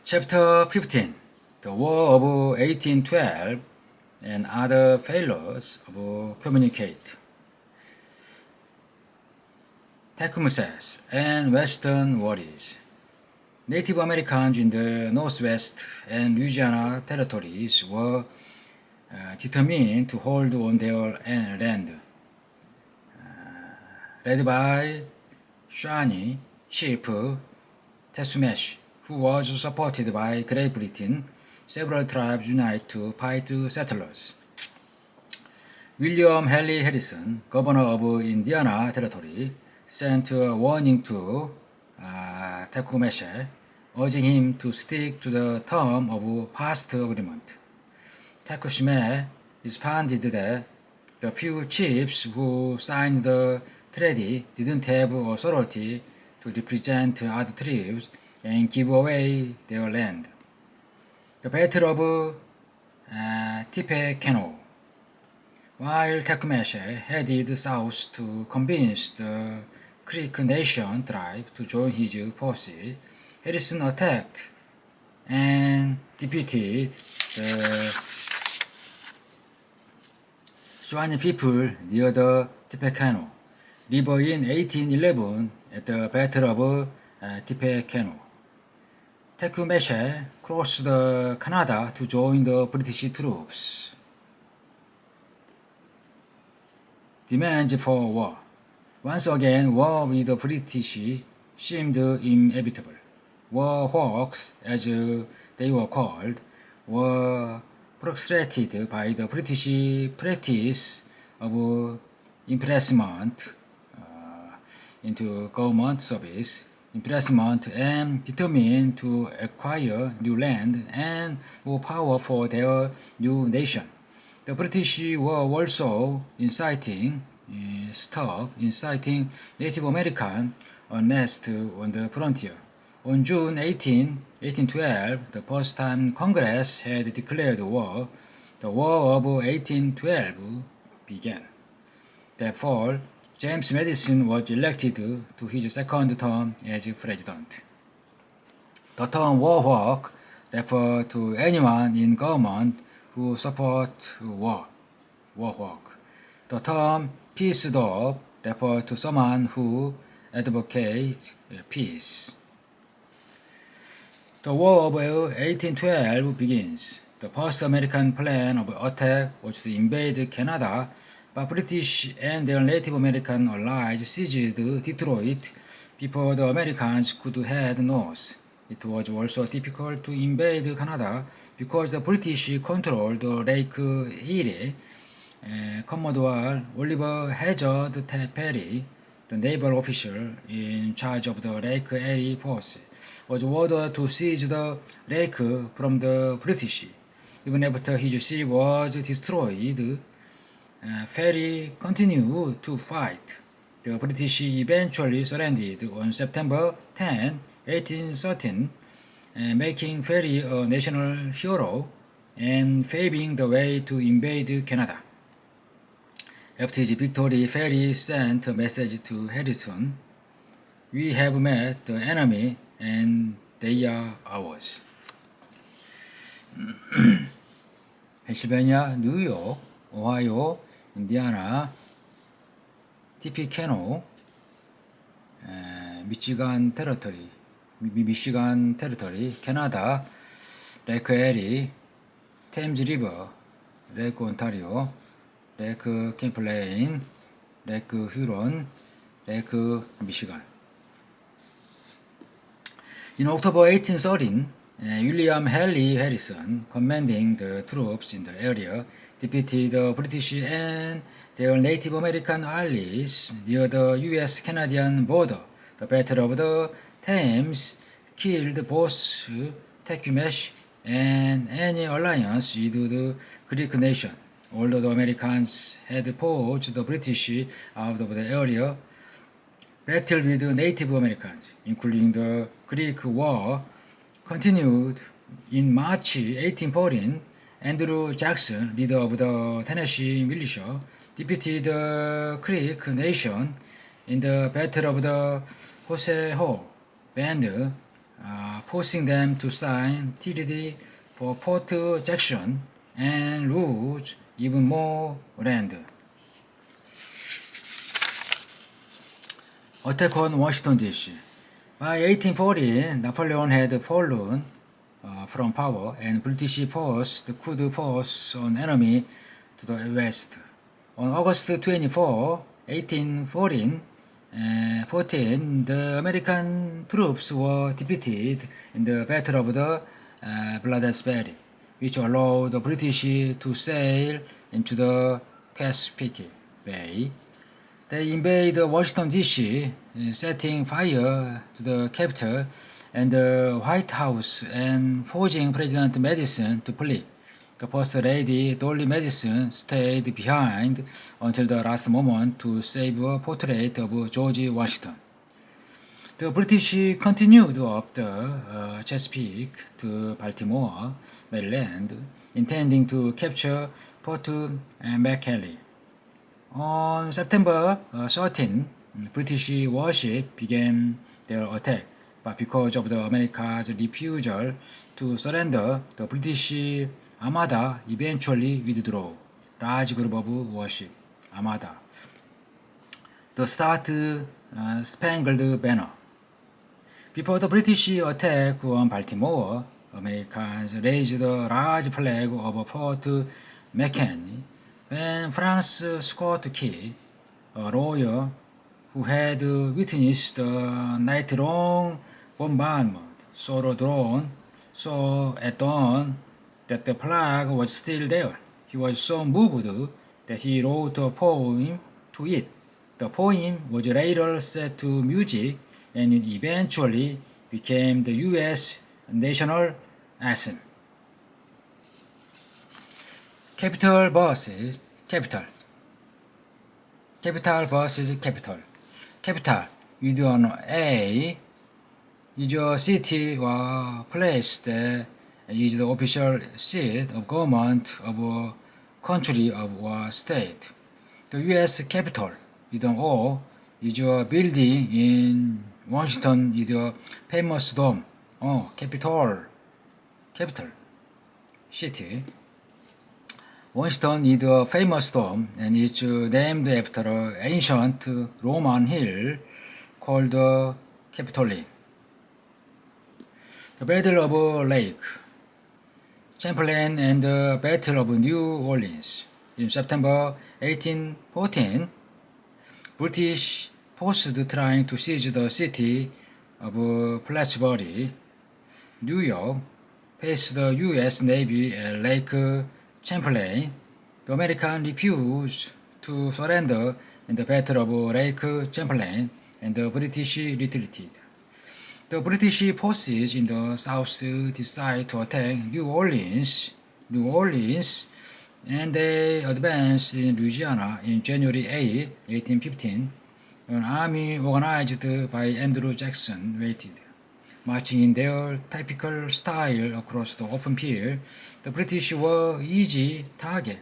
Chapter 15 The War of 1812 and Other Failures of Communicate. Tecumseh and Western Worries. Native Americans in the Northwest and Louisiana territories were determined to hold on their land. Led by Shawnee Chief Tecumseh, who was supported by Great Britain, several tribes united to fight settlers. William Henry Harrison, governor of Indiana Territory, sent a warning to Tecumseh, urging him to stick to the term of past agreement. Tecumseh responded that the few chiefs who signed the treaty didn't have authority to represent other tribes and give away their land. The Battle of Tippecanoe. While Tecumseh headed south to convince the Creek Nation tribe to join his forces, Harrison attacked and defeated the Shawnee people near the Tippecanoe River in 1811 at the Battle of Tippecanoe. Tecumseh crossed Canada to join the British troops. Demands for war. Once again, war with the British seemed inevitable. War hawks, as they were called, were frustrated by the British practice of impressment into government service, and determined to acquire new land and more power for their new nation. The British were also inciting Native American unrest on the frontier. On June 18, 1812, the first time Congress had declared war, the War of 1812 began. That fall, James Madison was elected to his second term as president. The term war hawk referred to anyone in government who support war hawk. The term peace dove referred to someone who advocates peace. The War of 1812 begins. The first American plan of attack was to invade Canada, but British and their Native American allies seized Detroit before the Americans could head north. It was also difficult to invade Canada because the British controlled Lake Erie. Commodore Oliver Hazard Perry, the naval official in charge of the Lake Erie force, was ordered to seize the lake from the British. Even after his ship was destroyed, Perry continued to fight. The British eventually surrendered on September 10, 1813, making Perry a national hero and paving the way to invade Canada. After his victory, Perry sent a message to Harrison: "We have met the enemy and they are ours." 펜실베니아, 뉴욕, 오하이오, 인디아나, 티피케노, 미시간 테리토리, 캐나다, 레이크 에리, 템즈 리버, 레이크 온타리오, 레이크 캠플레인, 레이크 휴런, 레이크 미시간. In October 1813, William Henry Harrison, commanding the troops in the area, defeated the British and their Native American allies near the U.S.-Canadian border. The Battle of the Thames killed both Tecumseh and any alliance with the Creek Nation. Although the Americans had forced the British out of the area, battle with the Native Americans, including the Creek War, continued. In March 1814, Andrew Jackson, leader of the Tennessee militia, defeated the Creek Nation in the Battle of the Horseshoe Bend forcing them to sign TDD for Port Jackson and lose even more land. Attack on Washington DC. By 1840, Napoleon had fallen from power, and British forces could force an enemy to the west. On August 24, 1814, the American troops were defeated in the Battle of the Bloody, which allowed the British to sail into the Chesapeake Bay. They invaded Washington D.C., setting fire to the Capitol and the White House and forcing President Madison to flee. The First Lady, Dolly Madison, stayed behind until the last moment to save a portrait of George Washington. The British continued up the Chesapeake to Baltimore, Maryland, intending to capture Fort McKinley. On September 13, British warships began their attack, but because of the America's refusal to surrender, the British Armada eventually withdrew. Large group of warships, Armada. The Star-Spangled Banner. Before the British attack on Baltimore, Americans raised a large flag over Fort McKinley. When Francis Scott Key, a lawyer who had witnessed the night-long bombardment, saw at dawn that the flag was still there, he was so moved that he wrote a poem to it. The poem was later set to music and it eventually became the U.S. national anthem. Capital versus capital. Capital versus capital. Capital with an A is a city or place that is the official seat of government of a country or state. The U.S. Capitol with an O is a building in Washington with a famous dome. Capital city. Washington is a famous dome and is named after an ancient Roman hill called the Capitoline. The Battle of Lake Champlain and the Battle of New Orleans. In September 1814, British forces trying to seize the city of Plattsburgh, New York, faced the U.S. Navy at Lake Champlain. The Americans refused to surrender in the Battle of Lake Champlain, and the British retreated. The British forces in the South decided to attack New Orleans, and they advanced in Louisiana in January 8, 1815. An army organized by Andrew Jackson waited. Marching in their typical style across the open field, the British were easy target.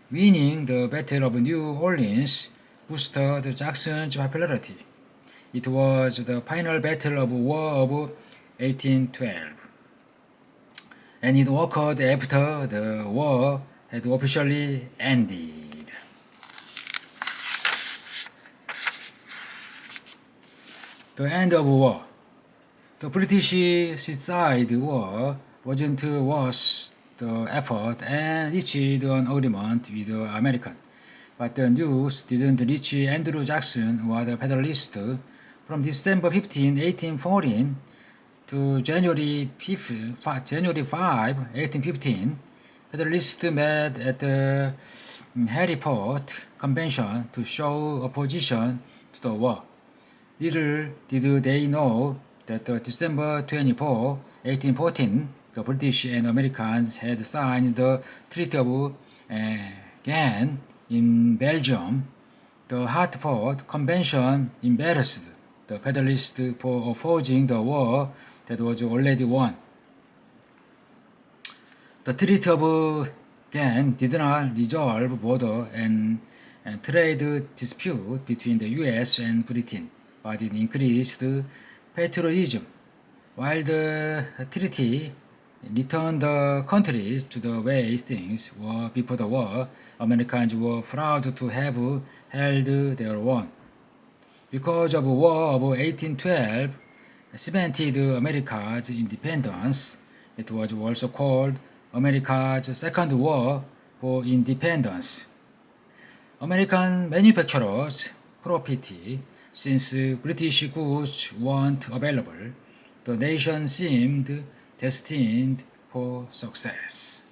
Winning the Battle of New Orleans boosted Jackson's popularity. It was the final battle of War of 1812, and it occurred after the war had officially ended. The end of war. The British suicide war wasn't worth the effort and reached an agreement with the Americans, but the news didn't reach Andrew Jackson or the Federalists. From December 15, 1814 to January 5, 1815, Federalists met at the Hartford Convention to show opposition to the war. Little did they know that December 24, 1814, the British and Americans had signed the Treaty of Ghent in Belgium. The Hartford Convention embarrassed the Federalists for opposing the war that was already won. The Treaty of Ghent did not resolve border and trade dispute between the U.S. and Britain, but it increased patriotism. While the treaty returned the countries to the way things were before the war, Americans were proud to have held their own. Because of War of 1812 cemented America's independence, it was also called America's Second War for Independence. American manufacturers profited since British goods weren't available. The nation seemed destined for success.